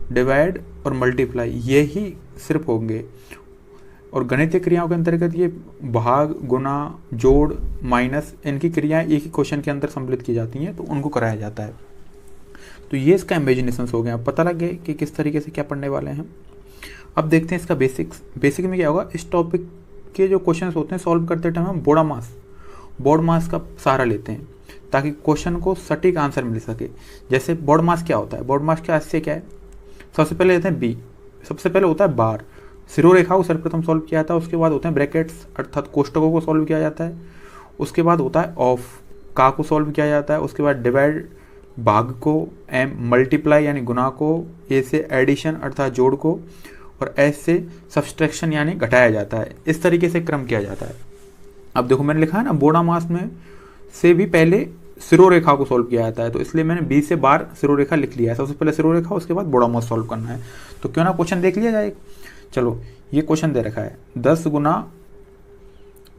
Divide और multiply, ये ही सिर्फ होंगे। और गणितीय क्रियाओं के अंतर्गत ये भाग, गुना, जोड़, माइनस, इनकी क्रियाएं एक ही क्वेश्चन के अंदर सम्मिलित की जाती हैं, तो उनको कराया जाता है। तो ये इसका इमेजिनेशन हो गया। अब पता लग गया कि किस तरीके से क्या पढ़ने वाले हैं। अब देखते हैं इसका बेसिक्स। बेसिक में क्या होगा, इस टॉपिक के जो क्वेश्चन होते हैं सॉल्व करते टाइम हम बोर्ड मास का सहारा लेते हैं ताकि क्वेश्चन को सटीक आंसर मिल सके। जैसे बोर्ड मास क्या होता है, बोर्ड मास के से क्या है, सबसे पहले लेते हैं बी, सबसे पहले होता है बार, सिरोरेखा को सर्वप्रथम सॉल्व किया जाता है, उसके बाद होते हैं ब्रैकेट्स अर्थात कोष्टकों को सॉल्व किया जाता है, उसके बाद होता है ऑफ, का को सॉल्व किया जाता है, उसके बाद डिवाइड भाग को, एम मल्टीप्लाई यानी गुना को, ए से एडिशन अर्थात जोड़ को, और एस से सब्सट्रैक्शन यानी घटाया जाता है। इस तरीके से क्रम किया जाता है। अब देखो मैंने लिखा है ना, बोर्ड मास में से भी पहले सिरोरेखा को सॉल्व किया जाता है, तो इसलिए मैंने बी से बार सिरोरेखा लिख लिया है। सबसे पहले सिरोरेखा, उसके बाद बोर्ड मास सॉल्व करना है। तो क्यों ना क्वेश्चन देख लिया जाए। चलो ये क्वेश्चन दे रखा है 10 गुना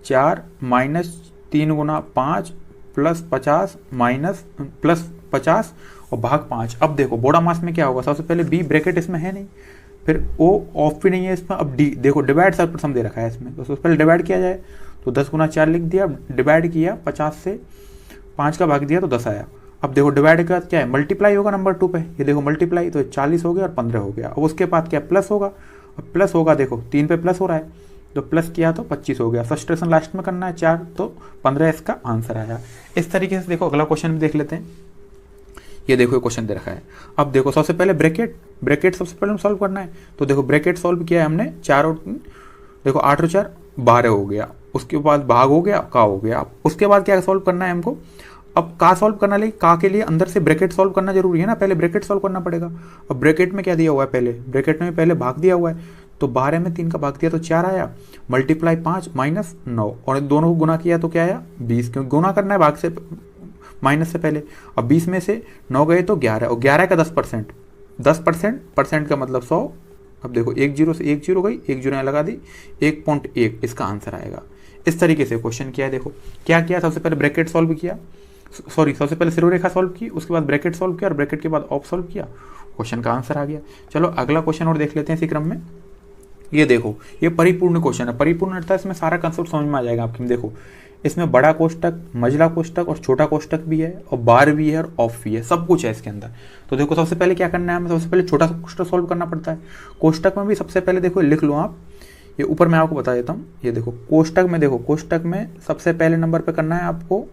4 माइनस 3 गुना 5 प्लस 50 माइनस प्लस 50 और भाग 5। अब देखो बोर्ड मास में क्या होगा, सबसे पहले बी, ब्रैकेट इसमें है नहीं, फिर ओ, ऑफ भी नहीं है इसमें। अब डी देखो, डिवाइड सर्वप्रथम दे रखा है इसमें, तो सबसे पहले डिवाइड किया जाए, तो 10 गुना 4 लिख दिया, डिवाइड किया 50 से 5 का भाग दिया तो 10 आया। अब देखो डिवाइड के बाद क्या है, मल्टीप्लाई होगा नंबर 2 पे, ये देखो मल्टीप्लाई, तो 40 हो गया और 15 हो गया। अब उसके बाद क्या प्लस होगा, अब प्लस होगा, देखो 3 पे प्लस हो रहा है, तो प्लस किया तो 25 हो गया। सब्सट्रैक्शन लास्ट में करना है 4, तो 15 इसका आंसर आया। इस तरीके से देखो अगला क्वेश्चन भी देख लेते हैं। ये देखो ये क्वेश्चन दे रखा है। अब देखो सबसे पहले ब्रैकेट सबसे पहले सॉल्व करना है, तो देखो ब्रैकेट सॉल्व किया है हमने 4 और 3, देखो 8 और 4 12 हो गया। उसके बाद भाग हो गया, का हो गया। उसके बाद क्या सॉल्व करना है हमको, अब का सॉल्व करना लिए का के लिए अंदर से ब्रैकेट सॉल्व करना जरूरी है ना, पहले ब्रैकेट सॉल्व करना पड़ेगा। अब ब्रैकेट में क्या दिया हुआ है, पहले ब्रैकेट में पहले भाग दिया हुआ है, तो 12 में 3 का भाग दिया तो 4 आया, मल्टीप्लाई 5 माइनस 9, और दोनों को गुना किया तो क्या आया 20, क्योंकि गुना करना है भाग से माइनस से पहले। अब 20 में से 9 गए तो 11, और 11 का 10%, 10% का मतलब 100। अब देखो 1 जीरो से 1 जीरो गई, 1 जीरो लगा दी, 1.1 इसका आंसर आएगा। इस तरीके से क्वेश्चन किया है। देखो क्या किया, सबसे पहले ब्रैकेट सॉल्व किया, सबसे पहले सिरोरेखा सॉल्व की, उसके बाद ब्रैकेट सॉल्व किया और ब्रैकेट के बाद ऑफ सॉल्व किया, क्वेश्चन का आंसर आ गया। चलो अगला क्वेश्चन और देख लेते हैं इसी क्रम में। ये देखो ये परिपूर्ण क्वेश्चन है। परिपूर्ण अर्थात इसमें सारा कंसेप्ट समझ में आ जाएगा आपकी। देखो इसमें बड़ा कोष्टक, मझला कोष्टक और छोटा कोष्टक भी है, और बार भी है और ऑफ भी है, सब कुछ है इसके अंदर। तो देखो सबसे पहले क्या करना है हमें, सबसे पहले छोटा कोष्टक सॉल्व करना पड़ता है। कोष्टक में भी सबसे पहले देखो लिख लो आप, ये ऊपर मैं आपको बता देता हूँ। ये देखो कोष्टक में, देखो कोष्टक में सबसे पहले नंबर पे करना है आपको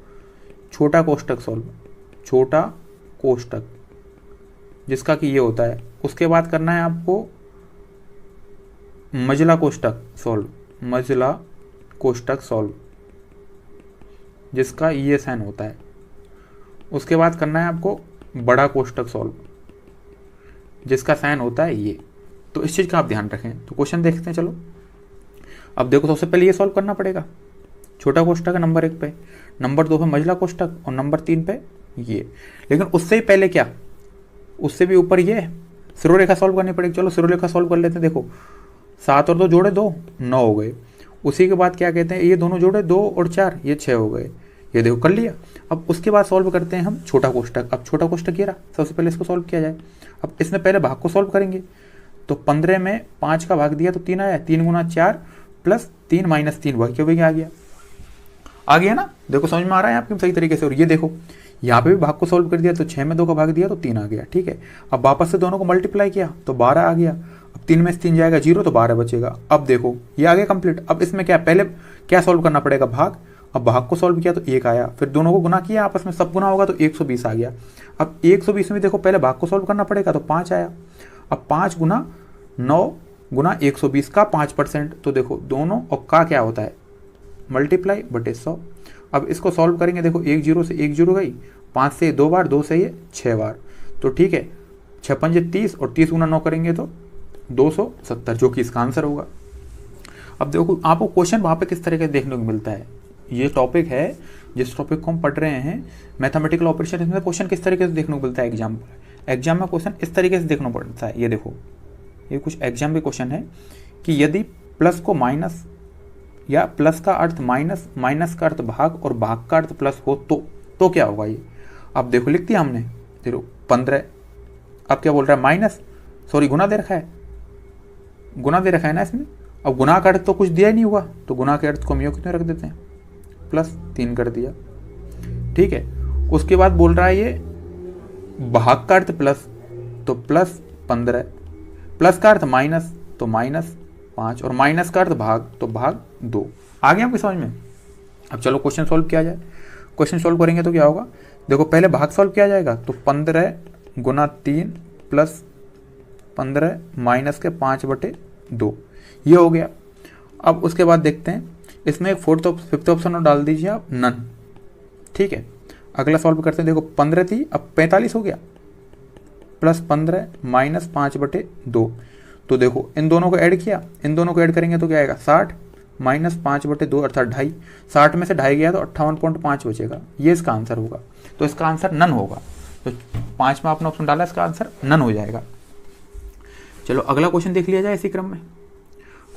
छोटा कोष्टक सॉल्व, छोटा कोष्टक जिसका कि ये होता है। उसके बाद करना है आपको मझला कोष्टक सॉल्व, मझला कोष्टक सॉल्व जिसका ये साइन होता है। उसके बाद करना है आपको बड़ा कोष्टक सॉल्व जिसका साइन होता है ये। तो इस चीज़ का आप ध्यान रखें। तो क्वेश्चन देखते हैं। चलो अब देखो सबसे पहले ये सॉल्व करना पड़ेगा, छोटा कोष्टक है नंबर 1 पे, नंबर 2 पे मझला कोष्टक और नंबर 3 पे ये। लेकिन उससे ही पहले क्या, उससे भी ऊपर ये सिरोरेखा सॉल्व करनी पड़ेगी। चलो सिरोरेखा सॉल्व कर लेते हैं। देखो 7 और 2 जोड़े 2, 9 हो गए। उसी के बाद क्या कहते हैं, ये दोनों जोड़े 2 और 4, ये 6 हो गए। ये देखो कर लिया। अब उसके बाद सॉल्व करते हैं हम छोटा कोष्टक। अब छोटा कोष्टक ये रहा, सबसे पहले इसको सॉल्व किया जाए। अब इसमें पहले भाग को सॉल्व करेंगे, तो 15 में 5 का भाग दिया तो 3 आया, 3 गुना 4 प्लस 3 माइनस 3 वही क्यों आ गया ना। देखो समझ में आ रहा है आपके सही तरीके से। और ये देखो यहाँ पे भी भाग को सॉल्व कर दिया, तो 6 में 2 का भाग दिया तो 3 आ गया। ठीक है, अब वापस से दोनों को मल्टीप्लाई किया तो 12 आ गया। अब 3 में से 3 जाएगा 0, तो 12 बचेगा। अब देखो ये आ गया कंप्लीट। अब इसमें क्या, पहले क्या सॉल्व करना पड़ेगा, भाग। अब भाग को सॉल्व किया तो 1 आया, फिर दोनों को गुना किया आपस में, सब गुना होगा तो 120 आ गया। अब 120 में देखो पहले भाग को सॉल्व करना पड़ेगा, तो 5 आया। अब 5 गुना 9 गुना 120 का 5%, तो देखो दोनों और का क्या होता है मल्टीप्लाई बटे 100। अब इसको सॉल्व करेंगे, देखो 1 जीरो से 1 जीरो गई, 5 से 2 बार, 2 से ये 6 बार, तो ठीक है 6 पंजे 30 और 30 गुना 9 करेंगे तो 270, जो कि इसका आंसर होगा। अब देखो आपको क्वेश्चन वहाँ पे किस तरह का देखने को मिलता है। ये टॉपिक है जिस टॉपिक को हम पढ़ रहे हैं मैथमेटिकल ऑपरेशन, इसमें क्वेश्चन किस तरीके से देखने को मिलता है एग्जाम में क्वेश्चन इस तरीके से देखना पड़ता है। ये देखो ये कुछ एग्जाम के क्वेश्चन है कि यदि प्लस को माइनस या प्लस का अर्थ माइनस, माइनस का अर्थ भाग और भाग का अर्थ प्लस हो तो क्या होगा। ये अब देखो लिख दिया हमने, देखो 15, अब क्या बोल रहा है माइनस, सॉरी गुना दे रखा है, गुना दे रखा है ना इसमें। अब गुना का अर्थ तो कुछ दिया ही नहीं हुआ, तो गुना के अर्थ को हम योग क्यों रख देते हैं, +3 कर दिया। ठीक है, उसके बाद बोल रहा है ये भाग का अर्थ प्लस, तो +15, प्लस का अर्थ माइनस, तो -5, और माइनस का अर्थ भाग, तो भाग 2। आ गया आपकी समझ में। अब चलो क्वेश्चन सॉल्व किया जाए। क्वेश्चन सॉल्व करेंगे तो क्या होगा, देखो पहले भाग सॉल्व किया जाएगा, तो 15 × 3 + 15 माइनस के 5/2 ये हो गया। अब उसके बाद देखते हैं इसमें एक फिफ्थ ऑप्शन और डाल दीजिए आप, नन। ठीक है, अगला सॉल्व करते हैं। देखो 15 थी, अब 45 हो गया, +15 माइनस 5/2। तो देखो इन दोनों को ऐड किया, इन दोनों को ऐड करेंगे तो क्या आएगा, 60 माइनस 5/2 अर्थात 2.5। 60 में से 2.5 गया तो 58.5 बचेगा, ये इसका आंसर होगा। तो इसका आंसर नन होगा। तो 5 में आपने ऑप्शन डाला, इसका आंसर नन हो जाएगा। चलो अगला क्वेश्चन देख लिया जाए इसी क्रम में।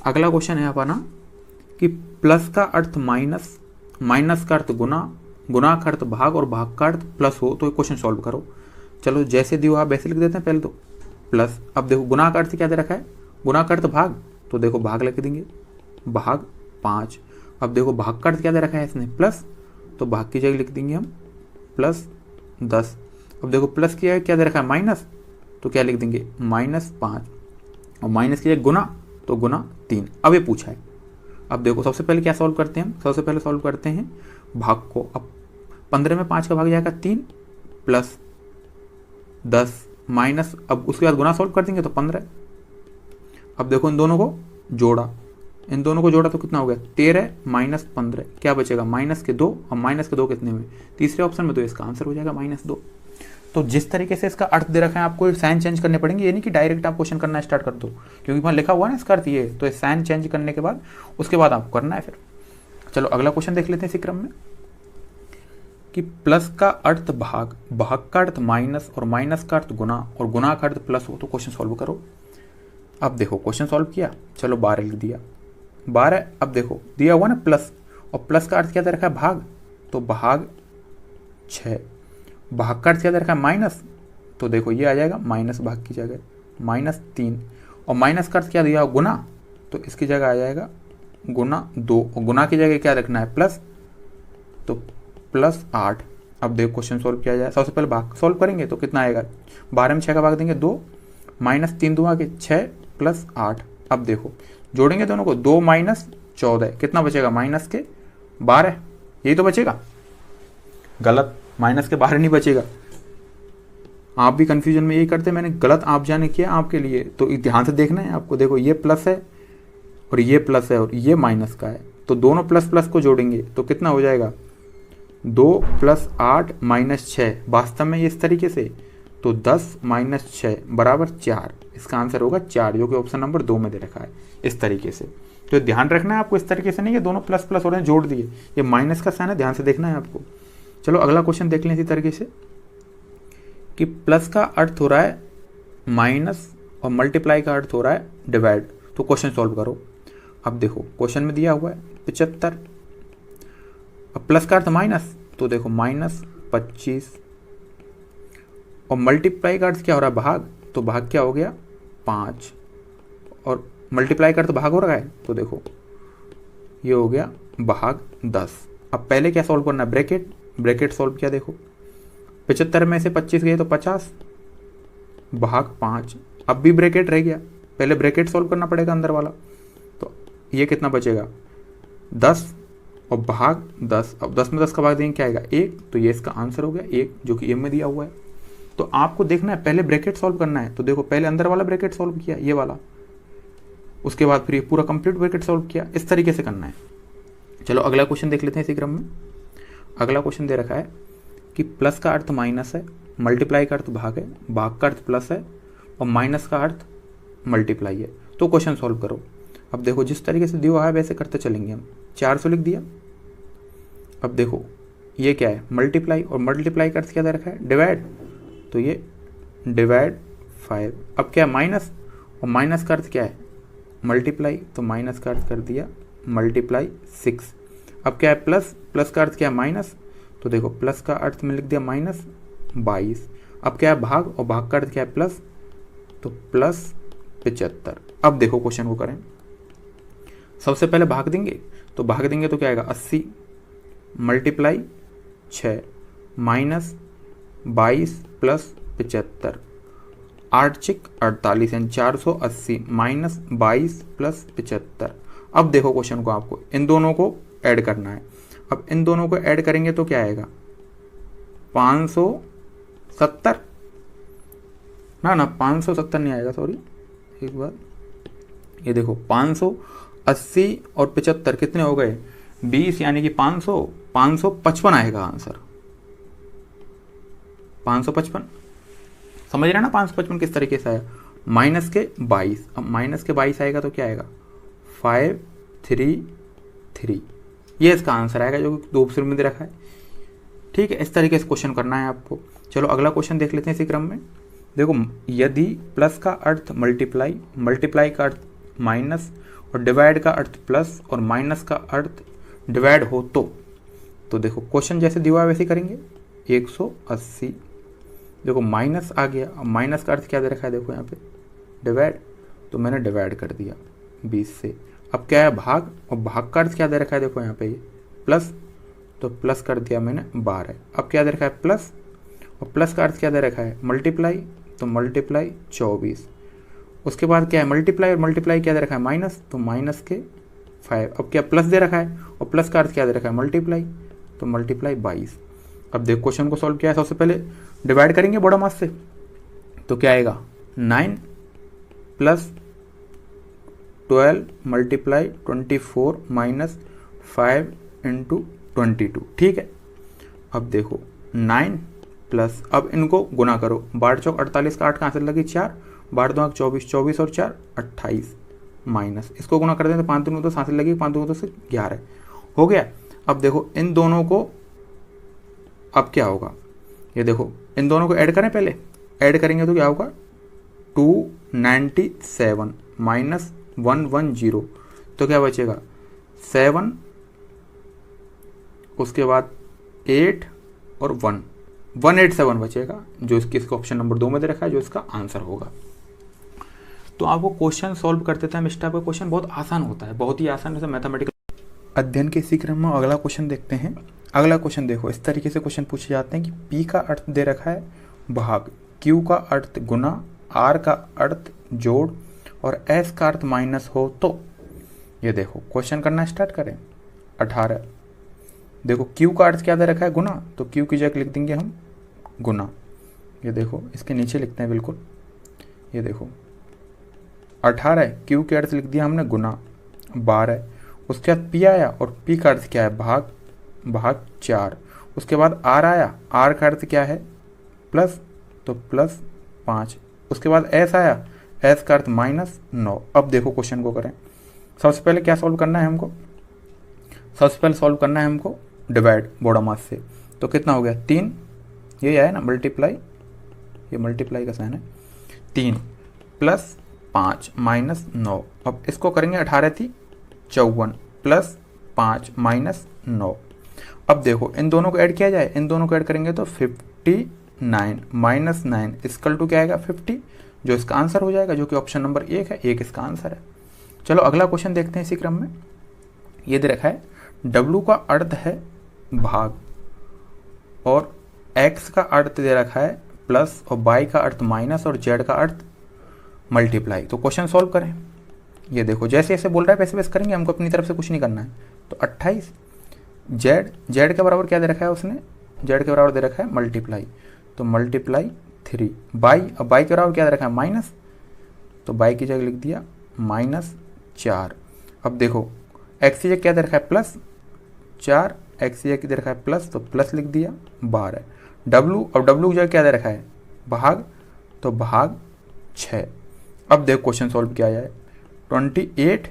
अगला क्वेश्चन है अपना कि प्लस का अर्थ माइनस, माइनस का अर्थ गुना, गुना का अर्थ भाग और भाग का अर्थ प्लस हो तो क्वेश्चन सॉल्व करो। चलो जैसे दियो आप वैसे लिख देते हैं पहले तो प्लस। अब देखो गुना का अर्थ क्या दे रखा है, गुना का अर्थ भाग, तो देखो भाग लिख देंगे, भाग 5। अब देखो भाग का अर्थ क्या दे रखा है इसने, प्लस, तो भाग की जगह लिख देंगे हम +10। अब देखो प्लस किया क्या दे रखा है, माइनस, तो क्या लिख देंगे -5, और माइनस की जगह गुना, तो गुना 3। अब ये पूछा है। अब देखो सबसे पहले क्या सॉल्व करते हैं हम, सबसे पहले सॉल्व करते हैं भाग को। अब 15 में 5 का भाग जाएगा 3 + 10 माइनस, अब उसके बाद गुना सॉल्व कर देंगे तो 15। अब देखो इन दोनों को जोड़ा, इन दोनों को जोड़ा तो कितना हो गया, 13 माइनस 15, क्या बचेगा -2, और -2 कितने में, तीसरे ऑप्शन में, तो इसका आंसर हो जाएगा -2। तो जिस तरीके से इसका अर्थ दे रखा है आपको साइन चेंज करने पड़ेंगे, ये नहीं कि डायरेक्ट आप क्वेश्चन करना स्टार्ट कर दो, क्योंकि वहाँ लिखा हुआ है ना इसका अर्थ ये, तो साइन चेंज करने के बाद उसके बाद आपको करना है फिर। चलो अगला क्वेश्चन देख लेते हैं इसी क्रम में कि प्लस का अर्थ भाग, भाग का अर्थ माइनस, और माइनस का अर्थ गुना, और गुना का अर्थ प्लस हो तो क्वेश्चन सॉल्व करो। अब देखो क्वेश्चन सॉल्व किया, चलो 12 लिख दिया, 12। अब देखो दिया हुआ ना प्लस, और प्लस का अर्थ क्या दे रखा है, भाग, तो भाग 6। भाग का अर्थ क्या दे रखा है, माइनस, तो देखो ये आ जाएगा माइनस भाग की जगह -3, और माइनस का अर्थ क्या दिया, गुना, तो इसकी जगह आ जाएगा गुना 2, और गुना की जगह क्या रखना है, प्लस, तो +8। अब देखो क्वेश्चन सॉल्व किया जाए, सबसे पहले भाग सॉल्व करेंगे तो कितना आएगा, 12 में 6 का भाग देंगे 2, -3 2 आगे 6 + 8। अब देखो जोड़ेंगे दोनों को, 2 - 14 कितना बचेगा, -12, यही तो बचेगा। गलत, माइनस के बाहर नहीं बचेगा। आप भी कंफ्यूजन में यही करते, मैंने गलत आप जाने किया आपके लिए, तो ध्यान से देखना है आपको। देखो ये प्लस है और ये प्लस है और ये माइनस का है, तो दोनों प्लस प्लस को जोड़ेंगे तो कितना हो जाएगा, 2 + 8 - 6, वास्तव में ये इस तरीके से, तो 10 - 6 = 4। इसका आंसर होगा 4, जो कि ऑप्शन नंबर 2 में दे रखा है इस तरीके से। तो ध्यान रखना है आपको, इस तरीके से नहीं कि दोनों प्लस प्लस हो रहे हैं जोड़ दिए, ये माइनस का साइन है, ध्यान से देखना है आपको। चलो अगला क्वेश्चन देख लें इसी तरीके से कि प्लस का अर्थ हो रहा है माइनस, और मल्टीप्लाई का अर्थ हो रहा है डिवाइड, तो क्वेश्चन सॉल्व करो। अब देखो क्वेश्चन में दिया हुआ है 75, अब प्लस का अर्थ माइनस, तो देखो -25, और मल्टीप्लाई का अर्थ क्या हो रहा है, भाग, तो भाग क्या हो गया 5, और मल्टीप्लाई का अर्थ भाग हो रहा है, तो देखो ये हो गया भाग 10। अब पहले क्या सॉल्व करना है, ब्रैकेट, ब्रैकेट सॉल्व किया, देखो 75 में से 25 गए तो 50 भाग 5, अब भी ब्रैकेट रह गया, पहले ब्रैकेट सॉल्व करना पड़ेगा अंदर वाला, तो ये कितना बचेगा 10 और भाग 10। अब 10 में 10 का भाग देंगे क्या आएगा 1, तो ये इसका आंसर हो गया 1, जो कि एम में दिया हुआ है। तो आपको देखना है पहले ब्रैकेट सॉल्व करना है, तो देखो पहले अंदर वाला ब्रैकेट सॉल्व किया ये वाला, उसके बाद फिर ये पूरा कंप्लीट ब्रैकेट सॉल्व किया, इस तरीके से करना है। चलो अगला क्वेश्चन देख लेते हैं इसी क्रम में। अगला क्वेश्चन दे रखा है कि प्लस का अर्थ माइनस है, मल्टीप्लाई का अर्थ भाग है, भाग का अर्थ प्लस है, और माइनस का अर्थ मल्टीप्लाई है, तो क्वेश्चन सॉल्व करो। अब देखो जिस तरीके से दिया है वैसे करते चलेंगे हम। 400 लिख दिया। अब देखो ये क्या है, मल्टीप्लाई, और मल्टीप्लाई का अर्थ क्या दे रखा है, डिवाइड, तो ये डिवाइड 5। अब क्या है माइनस, और माइनस का अर्थ क्या है मल्टीप्लाई, तो माइनस का अर्थ कर दिया मल्टीप्लाई 6। अब क्या है प्लस, प्लस का अर्थ क्या है माइनस, तो देखो प्लस का अर्थ में लिख दिया -22। अब क्या है भाग, और भाग का अर्थ क्या है प्लस, तो +75। अब देखो क्वेश्चन को करें, सबसे पहले भाग देंगे, तो भाग देंगे तो क्या आएगा 80 मल्टीप्लाई 6 माइनस 22 प्लस 75, 8 चिक 48 यानी 480 माइनस 22 प्लस 75। अब देखो क्वेश्चन को, आपको इन दोनों को ऐड करना है। अब इन दोनों को ऐड करेंगे तो क्या आएगा 570 ना 570 नहीं आएगा, सॉरी एक बार, ये देखो 580 और 75 कितने हो गए 20 यानी कि 555 आएगा आंसर, 555। समझ रहे ना 555 किस तरीके से आया, माइनस के 22, अब माइनस के 22 आएगा तो क्या आएगा 533, ये इसका आंसर आएगा जो कि 2 ऑप्शन में दे रखा है। ठीक है, इस तरीके से क्वेश्चन करना है आपको। चलो अगला क्वेश्चन देख लेते हैं इसी क्रम में। देखो यदि प्लस का अर्थ मल्टीप्लाई, मल्टीप्लाई का अर्थ माइनस और डिवाइड का अर्थ प्लस और माइनस का अर्थ डिवाइड हो तो देखो क्वेश्चन जैसे दिया हुआ है वैसे करेंगे। 180 देखो माइनस आ गया, अब माइनस का अर्थ क्या दे रखा है देखो यहाँ पे डिवाइड, तो मैंने डिवाइड कर दिया 20 से। अब क्या है भाग, और भाग का अर्थ क्या दे रखा है देखो यहाँ पे ये प्लस, तो प्लस कर दिया मैंने 12। अब क्या दे रखा है प्लस, और प्लस का अर्थ क्या दे रखा है मल्टीप्लाई, तो मल्टीप्लाई 24। उसके बाद क्या है मल्टीप्लाई, और मल्टीप्लाई क्या दे रखा है माइनस, तो माइनस के 5। अब क्या प्लस दे रखा है, और प्लस का अर्थ क्या दे रखा है मल्टीप्लाई, तो मल्टीप्लाई 22। अब देखो क्वेश्चन को सॉल्व किया है, सबसे पहले डिवाइड करेंगे बड़ा मास से, तो क्या आएगा 9 प्लस 12 मल्टीप्लाई 24 माइनस 5 इंटू 22। ठीक है, अब देखो 9 प्लस, अब इनको गुना करो, 12 चौक 48 का 8 कहाँ से लगी 4, 12 2 24, 24 और 4 28 माइनस, इसको गुना कर दें तो 5 दूनी तो 7 लगी, 5 दूनी तो 11 हो गया। अब देखो इन दोनों को, अब क्या होगा, ये देखो इन दोनों को ऐड करें, पहले ऐड करेंगे तो क्या होगा 297 माइनस 110, तो क्या बचेगा 7, उसके बाद 8 और 1, 187 बचेगा, जो इसका ऑप्शन नंबर 2 में दे रखा है, जो इसका आंसर होगा। तो आपको क्वेश्चन सॉल्व करते टाइम इस टाइप का क्वेश्चन बहुत आसान होता है, बहुत ही आसान है मैथमेटिकल अध्ययन के इसी क्रम में अगला क्वेश्चन देखते हैं। अगला क्वेश्चन देखो, इस तरीके से क्वेश्चन पूछे जाते हैं कि P का अर्थ दे रखा है भाग, Q का अर्थ गुना, R का अर्थ जोड़ और S का अर्थ माइनस हो तो। ये देखो क्वेश्चन करना स्टार्ट करें। 18 देखो Q का अर्थ क्या दे रखा है गुना, तो Q की जगह लिख देंगे हम गुना। ये देखो इसके नीचे लिखते हैं बिल्कुल, ये देखो 18 Q के अर्थ लिख दिया हमने गुना 12, उसके बाद P आया और P का अर्थ क्या है भाग, भाग 4। उसके बाद R आया, R का अर्थ क्या है प्लस, तो प्लस 5। उसके बाद S आया, S का अर्थ माइनस 9। अब देखो क्वेश्चन को करें, सबसे पहले क्या सॉल्व करना है हमको, सबसे पहले सॉल्व करना है हमको डिवाइड बॉडम मास से, तो कितना हो गया 3, ये आया ना मल्टीप्लाई, ये मल्टीप्लाई का साइन है 3 प्लस 5 माइनस 9। अब इसको करेंगे 18 थी 54 प्लस 5 माइनस 9। अब देखो इन दोनों को ऐड किया जाए, इन दोनों को ऐड करेंगे तो 59 माइनस 9 इक्वल टू क्या आएगा 50, जो इसका आंसर हो जाएगा, जो कि ऑप्शन नंबर 1 है, 1 इसका आंसर है। चलो अगला क्वेश्चन देखते हैं इसी क्रम में। ये दे रखा है W का अर्थ है भाग और X का अर्थ दे रखा है प्लस और Y का अर्थ माइनस और Z का अर्थ मल्टीप्लाई। तो क्वेश्चन सॉल्व करें। ये देखो जैसे जैसे बोल रहा है वैसे वैसे करेंगे, हमको अपनी तरफ से कुछ नहीं करना है। तो 28 Z के बराबर क्या दे रखा है उसने, Z के बराबर दे रखा है मल्टीप्लाई, तो मल्टीप्लाई 3 बाई, अब बाई के बराबर क्या दे रखा है माइनस, तो बाई की जगह लिख दिया माइनस 4। अब देखो एक्स की जगह क्या दे रखा है प्लस 4, एक्स की जगह दे रखा है प्लस, तो प्लस लिख दिया 12। W, अब W की जगह क्या दे रखा है भाग, तो भाग 6। अब देखो क्वेश्चन सॉल्व किया जाए। 28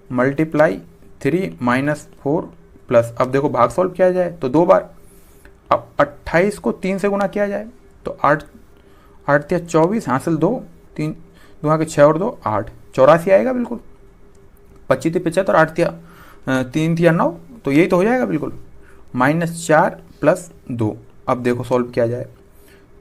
मल्टीप्लाई 3 माइनस 4 प्लस, अब देखो भाग सॉल्व किया जाए तो 2 बार, अब 28 को 3 से गुना किया जाए तो 8 8 या 24 हासिल 2, 3 2 के 6 और 2 8, 84 आएगा बिल्कुल। 25 थी 75, 8 थिया 3 थिया 9, तो यही तो हो जाएगा बिल्कुल। -4 प्लस 2। अब देखो सॉल्व किया जाए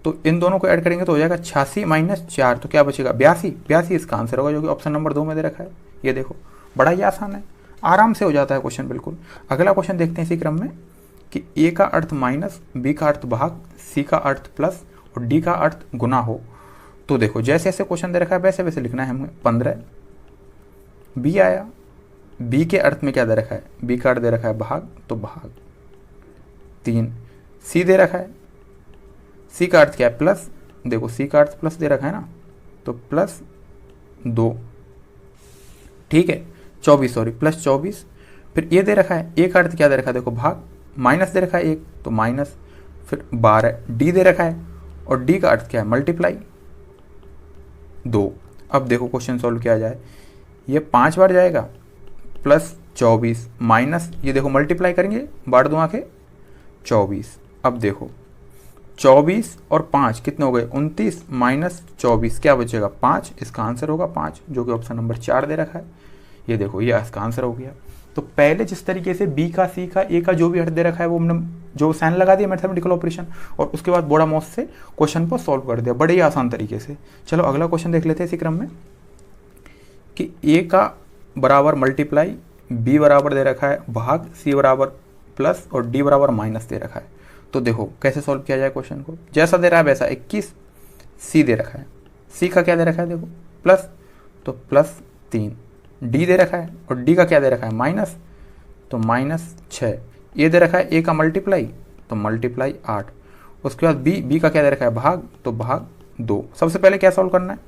तो इन दोनों को ऐड करेंगे तो हो जाएगा 86 माइनस 4, तो क्या बचेगा 82। 82 इसका आंसर होगा, जो कि ऑप्शन नंबर 2 में दे रखा है। ये देखो बड़ा ही आसान है, आराम से हो जाता है क्वेश्चन बिल्कुल। अगला क्वेश्चन देखते हैं इसी क्रम में कि ए का अर्थ माइनस, बी का अर्थ भाग, सी का अर्थ प्लस और डी का अर्थ गुना हो। तो देखो जैसे जैसे क्वेश्चन दे रखा है वैसे वैसे लिखना है हमें। 15 बी आया, बी के अर्थ में क्या दे रखा है, बी का अर्थ दे रखा है भाग, तो भाग 3। सी दे रखा है, सी का अर्थ क्या है प्लस, देखो सी का अर्थ प्लस दे रखा है ना, तो प्लस 2, ठीक है 24, सॉरी प्लस 24। फिर ये दे रखा है, ए का अर्थ क्या दे रखा है, देखो भाग, माइनस दे रखा है 1 तो माइनस, फिर 12 डी दे रखा है और डी का अर्थ क्या है मल्टीप्लाई 2। अब देखो क्वेश्चन सॉल्व किया जाए, ये 5 बार जाएगा प्लस 24 माइनस, ये देखो मल्टीप्लाई करेंगे बार 2 आके 24। अब देखो 24 और 5 कितने हो गए 29 माइनस 24 क्या बचेगा 5, इसका आंसर होगा 5, जो कि ऑप्शन नंबर 4 दे रखा है। ये देखो ये इसका आंसर हो गया। तो पहले जिस तरीके से बी का, सी का, ए का जो भी अर्थ दे रखा है वो हमने जो साइन लगा दिया मैथमेटिकल ऑपरेशन, और उसके बाद बोड़ा मॉस से क्वेश्चन को सॉल्व कर दिया बड़े ही आसान तरीके से। चलो अगला क्वेश्चन देख लेते हैं इसी क्रम में कि ए का बराबर मल्टीप्लाई, बी बराबर दे रखा है भाग, सी बराबर प्लस और डी बराबर माइनस दे रखा है। तो देखो कैसे सॉल्व किया जाए क्वेश्चन को, जैसा दे रहा है वैसा 21, सी दे रखा है, सी का क्या दे रखा है देखो प्लस, तो प्लस 3, डी दे रखा है और डी का क्या दे रखा है माइनस, तो माइनस 6। ये दे रखा है ए का मल्टीप्लाई, तो मल्टीप्लाई 8। उसके बाद बी का क्या दे रखा है भाग, तो भाग 2। सबसे पहले क्या सॉल्व करना है,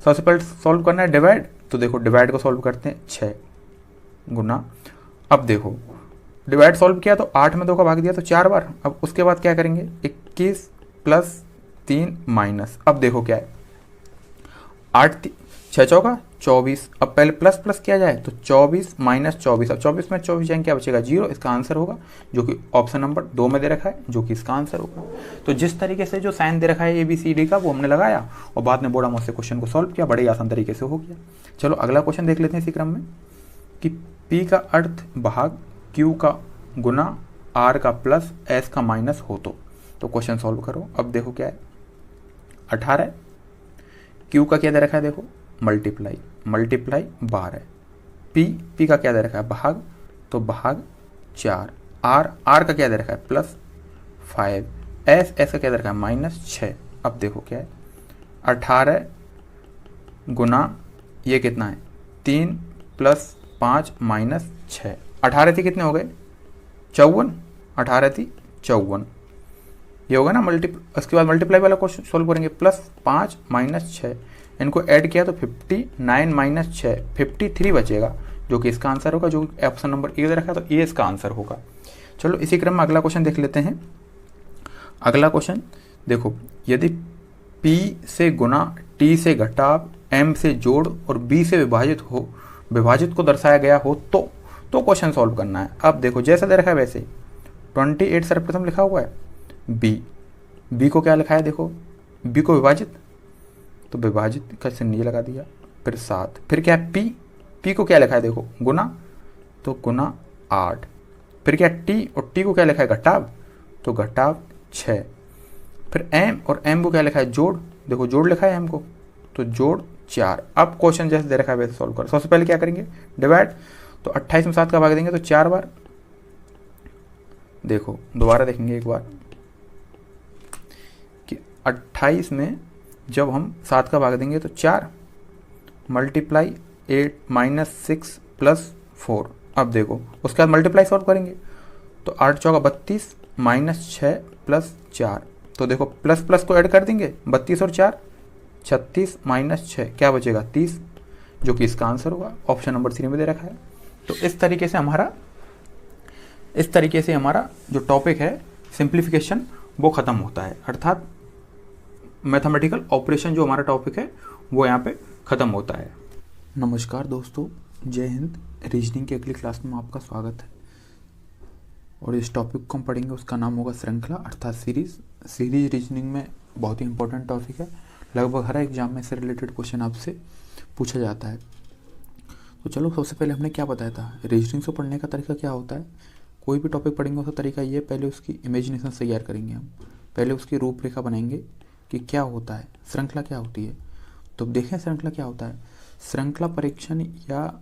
सबसे पहले सॉल्व करना है डिवाइड, तो देखो डिवाइड को सॉल्व करते हैं 6 गुना। अब देखो डिवाइड सॉल्व किया तो 8 में 2 का भाग दिया तो 4 बार। अब उसके बाद क्या करेंगे 21 प्लस 3 माइनस, अब देखो क्या है 8 6 चौका 24। अब पहले प्लस प्लस किया जाए तो 24 माइनस 24, अब 24 में 24 जाएंगे क्या बचेगा 0, इसका आंसर होगा जो कि ऑप्शन नंबर 2 में दे रखा है, जो कि इसका आंसर होगा। तो जिस तरीके से जो साइन दे रखा है ए बी सी डी का वो हमने लगाया और बाद में बोड़ा मॉस से क्वेश्चन को सॉल्व किया, बड़े ही आसान तरीके से हो गया। चलो अगला क्वेश्चन देख लेते हैं इसी क्रम में कि पी का अर्थ भाग, क्यू का गुना, आर का प्लस, एस का माइनस हो तो क्वेश्चन सॉल्व करो। अब देखो क्या है 18, क्यू का क्या दे रखा है देखो मल्टीप्लाई, मल्टीप्लाई 12, पी का क्या दे रखा है भाग, तो भाग 4, आर का क्या दे रखा है प्लस 5, एस का क्या दे रखा है माइनस 6। अब देखो क्या है 18 गुना ये कितना है 3 प्लस 5 माइनस 6, 18 थी कितने हो गए 54, 18 थी 54, ये होगा ना उसके बाद मल्टीप्लाई वाला क्वेश्चन सॉल्व करेंगे, प्लस 5 माइनस 6, इनको ऐड किया तो 59 माइनस 6 53 बचेगा, जो कि इसका आंसर होगा, जो ऑप्शन नंबर ए दे रखा है तो ये इसका आंसर होगा। चलो इसी क्रम में अगला क्वेश्चन देख लेते हैं। अगला क्वेश्चन देखो, यदि P से गुना, T से घटाव, M से जोड़ और B से विभाजित को दर्शाया गया हो तो क्वेश्चन सॉल्व करना है। अब देखो जैसा दे रखा है वैसे 28 सर्वप्रथम लिखा हुआ है, बी को क्या लिखा है देखो, बी को विभाजित, तो विभाजित का चिन्ह ये लगा दिया, फिर 7, फिर क्या है पी को क्या लिखा है देखो गुना, तो गुना 8, फिर क्या टी और टी को क्या लिखा है घटाव, तो घटाव 6, फिर एम और एम को क्या लिखा है जोड़, देखो जोड़ लिखा है एम को, तो जोड़ 4। अब क्वेश्चन जैसे दे रखा है वैसे सॉल्व करो। सबसे पहले क्या करेंगे डिवाइड, तो 28 में 7 का भाग देंगे तो 4 बार, देखो दोबारा देखेंगे एक बार कि 28 में जब हम 7 का भाग देंगे तो 4 मल्टीप्लाई 8 माइनस 6 प्लस 4। अब देखो उसके बाद मल्टीप्लाई सॉल्व करेंगे तो 8 चौका 32 माइनस 6 प्लस 4, तो देखो प्लस प्लस को ऐड कर देंगे 32 और 4 36 माइनस 6 क्या बचेगा 30, जो कि इसका आंसर होगा, ऑप्शन नंबर 3 में दे रखा है। तो इस तरीके से हमारा जो टॉपिक है सिंप्लीफिकेशन वो ख़त्म होता है, अर्थात मैथमेटिकल ऑपरेशन जो हमारा टॉपिक है वो यहाँ पे ख़त्म होता है। नमस्कार दोस्तों, जय हिंद। रीजनिंग की अगली क्लास में आपका स्वागत है और इस टॉपिक को हम पढ़ेंगे, उसका नाम होगा श्रृंखला अर्थात सीरीज रीजनिंग में बहुत ही इंपॉर्टेंट टॉपिक है, लगभग हर एग्जाम में से रिलेटेड क्वेश्चन आपसे पूछा जाता है। तो चलो सबसे पहले हमने क्या बताया था, रीजनिंग से पढ़ने का तरीका क्या होता है। कोई भी टॉपिक पढ़ेंगे उसका तरीका ये, पहले उसकी इमेजिनेशन तैयार करेंगे हम, पहले उसकी रूपरेखा बनाएंगे कि क्या होता है, श्रृंखला क्या होती है। तो अब देखें श्रृंखला क्या होता है। श्रृंखला परीक्षण या